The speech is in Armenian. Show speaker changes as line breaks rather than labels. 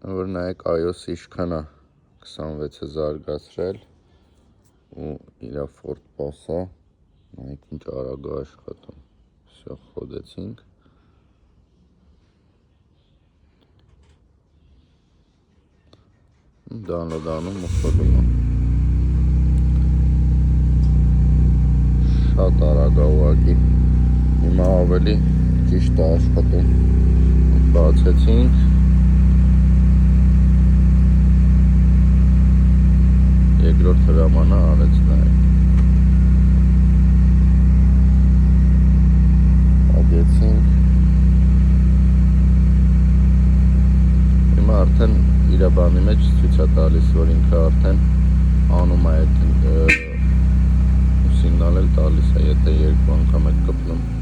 որ նայեք iOS-ը ինչքան է 26-ը զարգացրել ու իրա Ford Pass-ը նայեք ինչ արագ է աշխատում։ Всё, խոդեցինք։ Դանլոդանում ու խոդում է։ Շատ արագ է ուղղակի։ Հիմա ավելի ճիշտ է աշխատում։ Բացեցինք։ Երկրորդ հրամանը արեց նայեք։ Ագեցինք։ Հիմա արդեն իր բանի մեջ ցույց է տալիս, որ ինքը արդեն անում է այդ սիգնալ էլ տալիս է, եթե երկու անգամ եք կպնում։